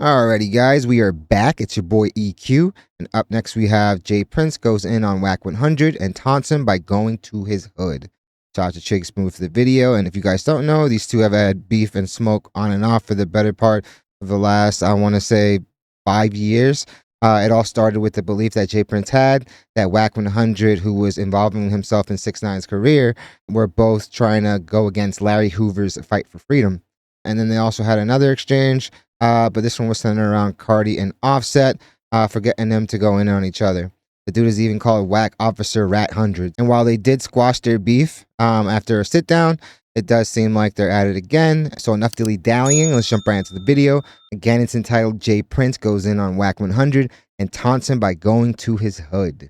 Alrighty, guys, we are back. It's your boy EQ, and up next we have Jay Prince goes in on Wack 100 and taunts him by going to his hood. Shout out to Chig Smooth for the video, and if you guys don't know, these two have had beef and smoke on and off for the better part of the last, I want to say, 5 years. It all started with the belief that Jay Prince had that Wack 100, who was involving himself in 6ix9ine's career, were both trying to go against Larry Hoover's fight for freedom. And then they also had another exchange, but this one was centered around Cardi and Offset for getting them to go in on each other. The dude is even called Wack Officer Rat 100. And while they did squash their beef after a sit down, it does seem like they're at it again. So enough dilly-dallying. Let's jump right into the video. Again, it's entitled Jay Prince goes in on Wack 100 and taunts him by going to his hood.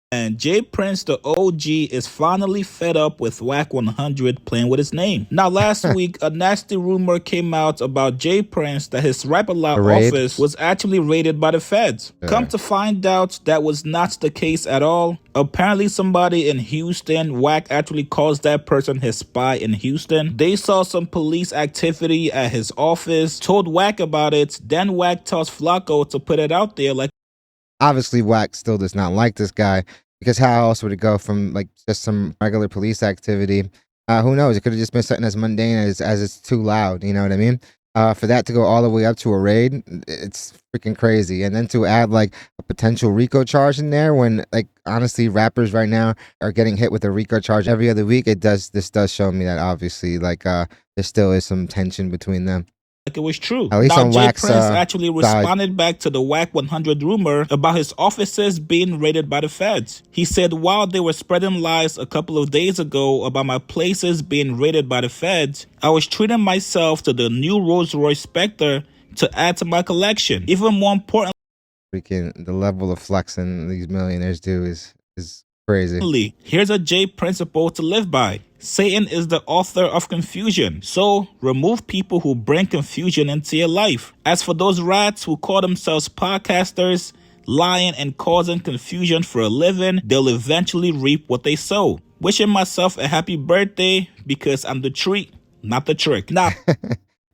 And Jay Prince, the OG, is finally fed up with Wack 100 playing with his name. Now, last week, a nasty rumor came out about Jay Prince that his Rap-A-Lot office was actually raided by the feds. Come to find out, that was not the case at all. Apparently, somebody in Houston, Wack actually calls that person his spy in Houston. They saw some police activity at his office, told Wack about it, then Wack tells Flacco to put it out there like, obviously, Wack still does not like this guy, because how else would it go from like just some regular police activity? Who knows? It could have just been something as mundane as it's too loud. You know what I mean? For that to go all the way up to a raid, it's freaking crazy. And then to add like a potential RICO charge in there, when like honestly, rappers right now are getting hit with a RICO charge every other week. This does show me that obviously like there still is some tension between them. It was true. At least now, on Jay Wack's Prince actually responded side. back to the Wack 100 rumor about his offices being raided by the feds. He said, while they were spreading lies a couple of days ago about my places being raided by the feds, I was treating myself to the new Rolls-Royce Spectre to add to my collection. Even more important, freaking the level of flexing these millionaires do is crazy. Here's a Jay principle to live by. Satan is the author of confusion, so remove people who bring confusion into your life. As for those rats who call themselves podcasters, lying and causing confusion for a living, they'll eventually reap what they sow. Wishing myself a happy birthday because I'm the treat, not the trick. Now,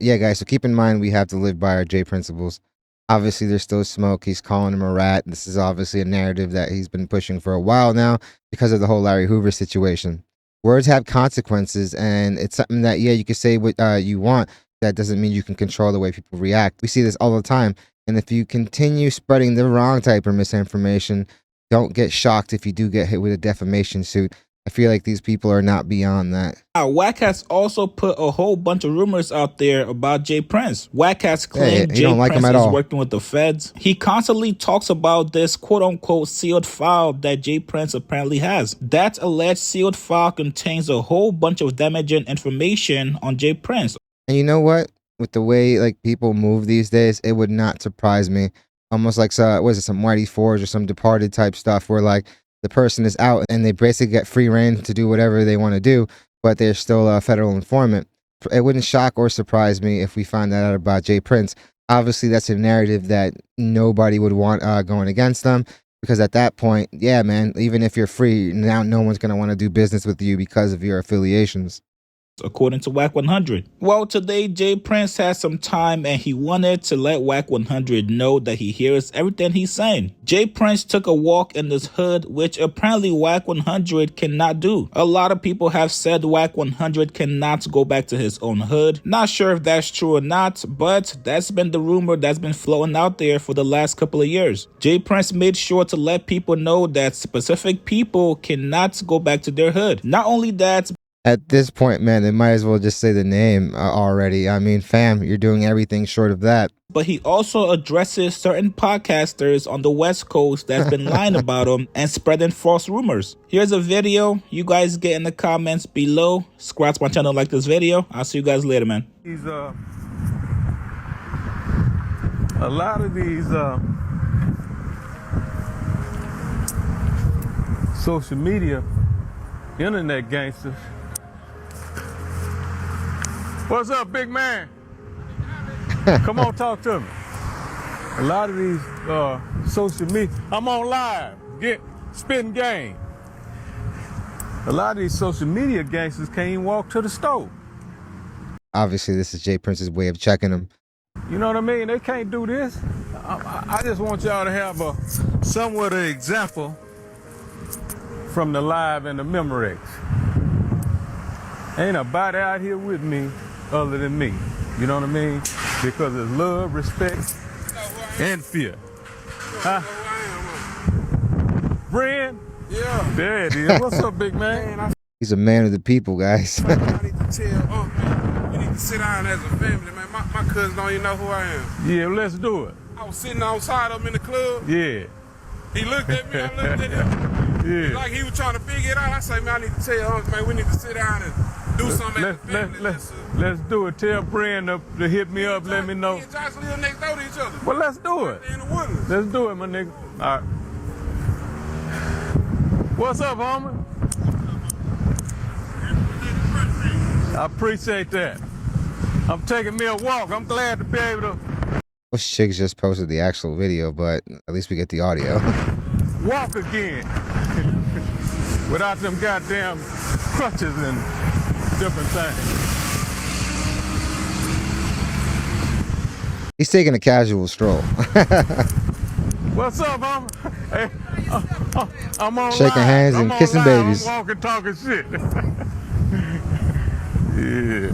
yeah, guys, so keep in mind we have to live by our J principles. Obviously, there's still smoke. He's calling him a rat. This is obviously a narrative that he's been pushing for a while now because of the whole Larry Hoover situation. Words have consequences, and it's something that, yeah, you can say what you want. That doesn't mean you can control the way people react. We see this all the time. And if you continue spreading the wrong type of misinformation, don't get shocked if you do get hit with a defamation suit. I feel like these people are not beyond that. Wack has also put a whole bunch of rumors out there about Jay Prince. Wack has claimed Jay Prince is working with the feds. He constantly talks about this quote-unquote sealed file that Jay Prince apparently has. That alleged sealed file contains a whole bunch of damaging information on Jay Prince. And you know what? With the way like people move these days, it would not surprise me. Almost like some Whitey Forge or some Departed type stuff where like the person is out and they basically get free reign to do whatever they want to do, but they're still a federal informant. It wouldn't shock or surprise me if we find that out about Jay Prince. Obviously, that's a narrative that nobody would want going against them, because at that point, yeah, man, even if you're free, now no one's going to want to do business with you because of your affiliations. According to Wack 100. Well, today Jay Prince had some time and he wanted to let Wack 100 know that he hears everything he's saying. Jay Prince took a walk in this hood, which apparently Wack 100 cannot do. A lot of people have said Wack 100 cannot go back to his own hood. Not sure if that's true or not, but that's been the rumor that's been floating out there for the last couple of years. Jay Prince made sure to let people know that specific people cannot go back to their hood. Not only that, at this point, man, they might as well just say the name already. I mean, fam, you're doing everything short of that. But he also addresses certain podcasters on the West Coast that's been lying about him and spreading false rumors. Here's a video. You guys get in the comments below. Subscribe to my channel, like this video. I'll see you guys later, man. A lot of these social media, internet gangsters. What's up, big man? Come on, talk to me. A lot of these social media, I'm on live, spitting game. A lot of these social media gangsters can't even walk to the store. Obviously, this is Jay Prince's way of checking him. You know what I mean? They can't do this. I just want y'all to have a somewhat of example from the live and the Memorex. Ain't nobody out here with me other than me. You know what I mean? Because it's love, respect, and fear. Huh? Brand? Yeah. There it is. What's up, big man? He's a man of the people, guys. I need to tell man, we need to sit down as a family, man. My cousins don't even know who I am. Yeah, let's do it. I was sitting outside of him in the club. Yeah. He looked at me, I looked at him. Yeah. Like he was trying to figure it out. I say, man, I need to tell Uncle, man, we need to sit down and do something as a family. Let's do it. Tell Brand to hit me up, let me know. Me and Josh live next door to each other. Well, let's do it. In the woodlands. Let's do it, my nigga. All right. What's up, homie? I appreciate that. I'm taking me a walk. I'm glad to be able to. Those chicks just posted the actual video, but at least we get the audio. Walk again. Without them goddamn crutches and different things. He's taking a casual stroll. What's up, homie? Hey, I'm on Shaking live. hands and I'm kissing on live. babies. I'm walking, talking shit. Yeah.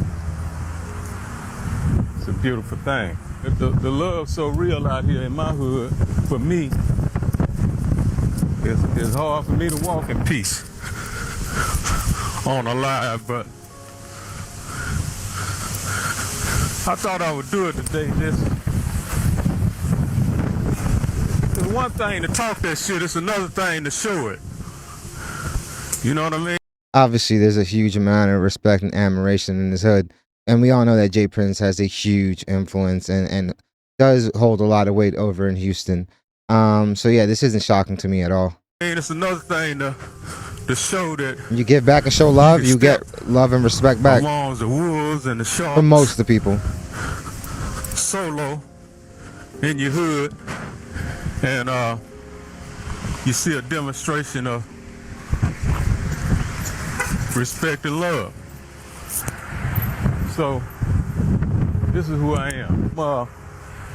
It's a beautiful thing. The love's so real out here in my hood, for me, it's hard for me to walk in peace on a live, but I thought I would do it today. It's one thing to talk that shit, it's another thing to show it. You know what I mean? Obviously, there's a huge amount of respect and admiration in this hood. And we all know that Jay Prince has a huge influence and does hold a lot of weight over in Houston. So yeah, this isn't shocking to me at all. And it's another thing to show that You give back and show love, you get love and respect back. amongst the wolves and the sharks. For most of the people. Solo in your hood, and you see a demonstration of respect and love. So this is who I am.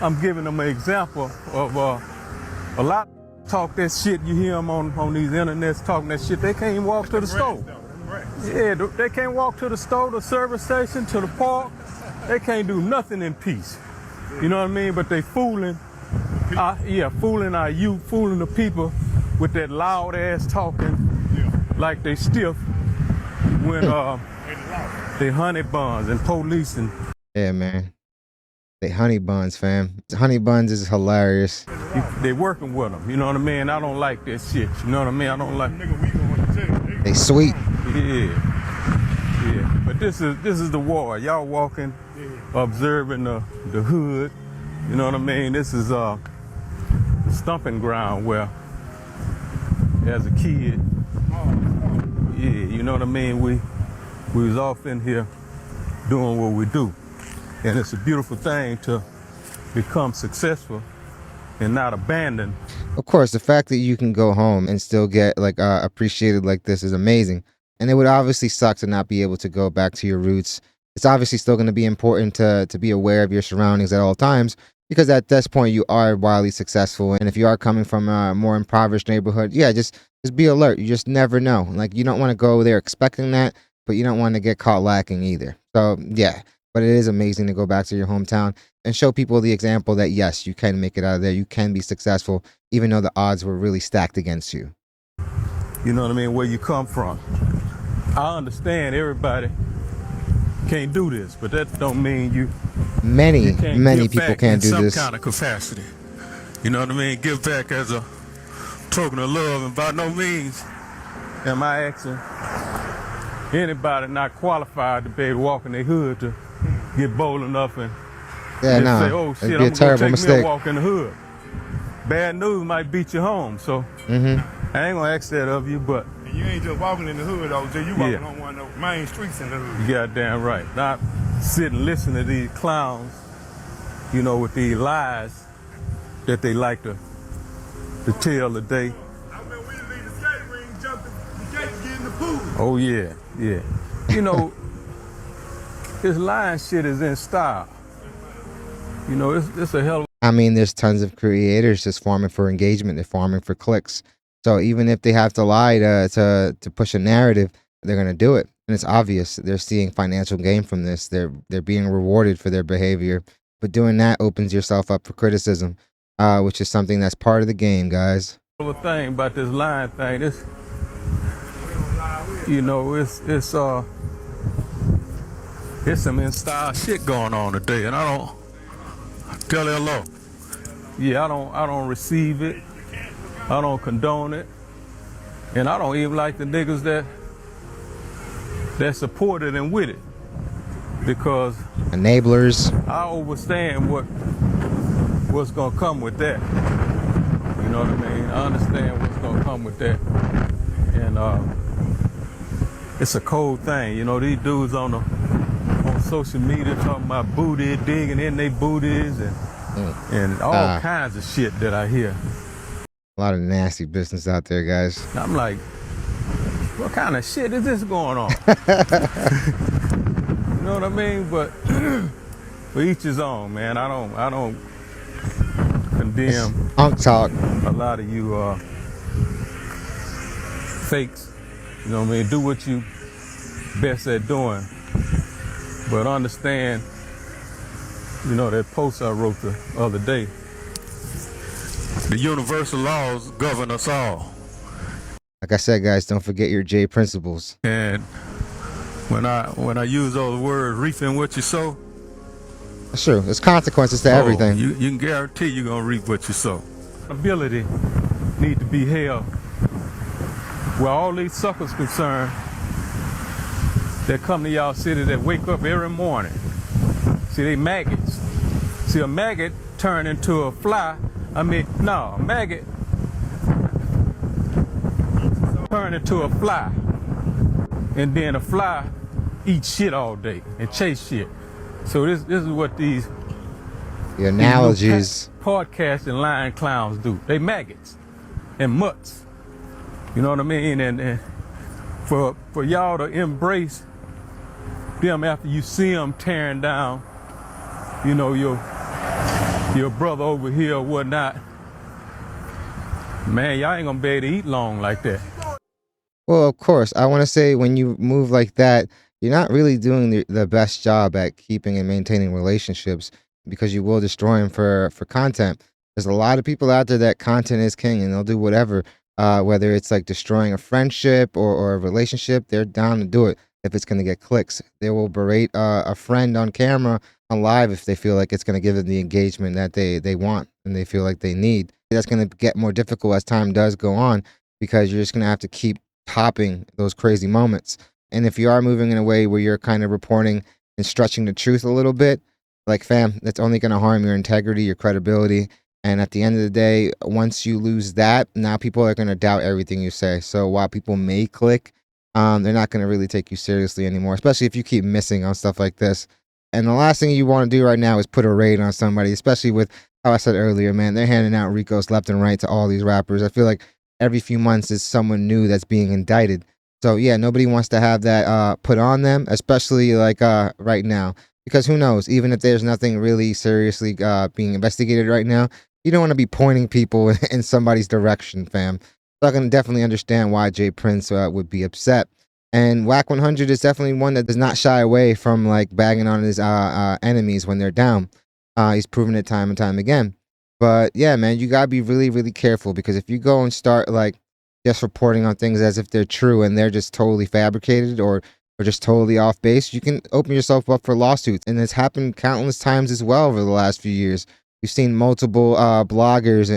I'm giving them an example of a lot of talk that shit. You hear them on these internets talking that shit. They can't even walk to the store. Yeah, they can't walk to the store, the service station, to the park. They can't do nothing in peace. You know what I mean? But they fooling, fooling our youth, fooling the people with that loud ass talking, like they stiff when they honey buns and police and. Yeah, man. They honey buns, fam. Honey buns is hilarious. They working with them. You know what I mean? I don't like that shit. You know what I mean? I don't like. They sweet. Yeah. But this is the war. Y'all walking, observing the hood. You know what I mean? This is a stomping ground where, as a kid, you know what I mean? We was off in here doing what we do. And it's a beautiful thing to become successful and not abandon. Of course, the fact that you can go home and still get like appreciated like this is amazing. And it would obviously suck to not be able to go back to your roots. It's obviously still going to be important to be aware of your surroundings at all times, because at this point you are wildly successful. And if you are coming from a more impoverished neighborhood, yeah, just be alert. You just never know. Like, you don't want to go there expecting that, but you don't want to get caught lacking either. So yeah. But it is amazing to go back to your hometown and show people the example that, yes, you can make it out of there. You can be successful, even though the odds were really stacked against you. You know what I mean? Where you come from. I understand everybody can't do this, but that don't mean you Many give people back can't in do this. some kind of capacity. You know what I mean? Give back as a token of love, and by no means am I asking anybody not qualified to be able to walk in their hood to get bold enough and say, oh shit, I'm gonna take me a walk in the hood. Bad news might beat you home, so I ain't gonna ask that of you, but And you ain't just walking in the hood, though, Jay. You walking on one of the main streets in the hood. you goddamn right. Not sit and listen to these clowns, you know, with these lies that they like to tell the day. I remember we leave the skate ring, jump the gate, get in the pool. Oh yeah. You know, this lying shit is in style. You know, it's a hell of I mean, there's tons of creators just farming for engagement. They're farming for clicks. So even if they have to lie to push a narrative, they're gonna do it, and it's obvious they're seeing financial gain from this. They're being rewarded for their behavior, but doing that opens yourself up for criticism, which is something that's part of the game, guys. a thing about this line thing. It's, you know, it's some in-style shit going on today, and I don't tell hello. Yeah, I don't receive it. I don't condone it, and I don't even like the niggas that support it and with it, because Enablers. I understand what's gonna come with that. You know what I mean? I understand what's gonna come with that, and it's a cold thing. You know, these dudes on social media talking about booty, digging in their booties, and all kinds of shit that I hear. A lot of nasty business out there, guys. I'm like, what kind of shit is this going on? You know what I mean? But for each his own, man. I don't condemn Talk. a lot of you fakes. You know what I mean? Do what you best at doing. But understand, you know, that post I wrote the other day. The universal laws govern us all. Like I said, guys, don't forget your J principles. And when I use those words, reaping what you sow, That's true. There's consequences to everything. You can guarantee you're gonna reap what you sow. Ability need to be held. Where all these suckers concerned that come to y'all city that wake up every morning. See, they maggots. See, a maggot turn into a fly. A maggot turn into a fly. And then a fly eats shit all day and chase shit. So this is what these The analogies. podcast and lying clowns do. They maggots and mutts. You know what I mean? And for y'all to embrace them after you see them tearing down, you know, your brother over here or whatnot, man, y'all ain't gonna be able to eat long like that. Well, of course, I want to say when you move like that, you're not really doing the best job at keeping and maintaining relationships, because you will destroy them for content. There's a lot of people out there that content is king, and they'll do whatever, whether it's like destroying a friendship or a relationship. They're down to do it if it's going to get clicks. They will berate a friend on camera, on live, if they feel like it's going to give them the engagement that they want and they feel like they need. That's going to get more difficult as time does go on, because you're just going to have to keep topping those crazy moments. And if you are moving in a way where you're kind of reporting and stretching the truth a little bit, like, fam, that's only going to harm your integrity, your credibility. And at the end of the day, once you lose that, now people are going to doubt everything you say. So while people may click, they're not going to really take you seriously anymore, especially if you keep missing on stuff like this. And the last thing you want to do right now is put a raid on somebody, especially with how I said earlier, man, they're handing out Ricos left and right to all these rappers. I feel like every few months is someone new that's being indicted. So yeah, nobody wants to have that put on them, especially like right now, because who knows, even if there's nothing really seriously being investigated right now, you don't want to be pointing people in somebody's direction, fam. So I can definitely understand why Jay Prince would be upset. And Wack 100 is definitely one that does not shy away from like bagging on his enemies when they're down. He's proven it time and time again. But yeah, man, you gotta be really, really careful, because if you go and start like just reporting on things as if they're true and they're just totally fabricated or just totally off base, you can open yourself up for lawsuits. And it's happened countless times as well over the last few years. We've seen multiple bloggers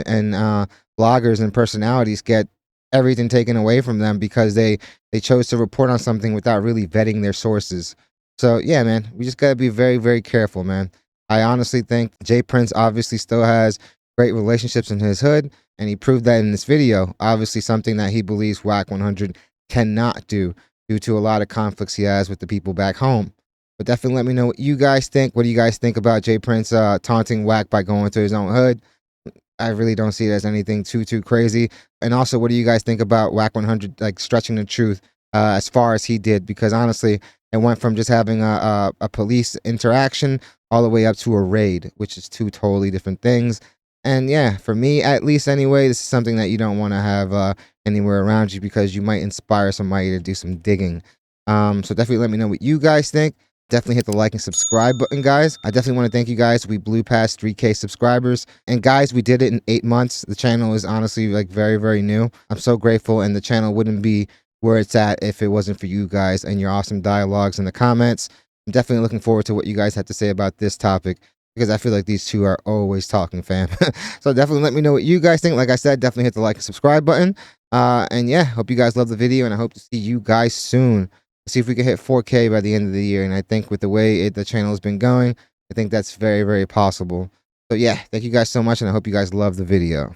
and personalities get everything taken away from them because they chose to report on something without really vetting their sources. So yeah, man, we just gotta be very, very careful, man. I honestly think Jay Prince obviously still has great relationships in his hood, and he proved that in this video. Obviously something that he believes Wack 100 cannot do due to a lot of conflicts he has with the people back home. But definitely let me know what you guys think. What do you guys think about Jay Prince taunting Wack by going to his own hood? I really don't see it as anything too crazy. And also, what do you guys think about Wack 100 like stretching the truth as far as he did? Because honestly, it went from just having a police interaction all the way up to a raid, which is two totally different things. And yeah, for me at least anyway, this is something that you don't want to have anywhere around you, because you might inspire somebody to do some digging. So definitely let me know what you guys think. Definitely hit the like and subscribe button, guys. I definitely want to thank you guys. We blew past 3K subscribers. And guys, we did it in 8 months. The channel is honestly like very, very new. I'm so grateful, and the channel wouldn't be where it's at if it wasn't for you guys and your awesome dialogues in the comments. I'm definitely looking forward to what you guys have to say about this topic, because I feel like these two are always talking, fam. So definitely let me know what you guys think. Like I said, definitely hit the like and subscribe button. And yeah, hope you guys love the video, and I hope to see you guys soon. See if we can hit 4K by the end of the year. And I think with the way the channel has been going, I think that's very, very possible. So yeah, thank you guys so much, and I hope you guys love the video.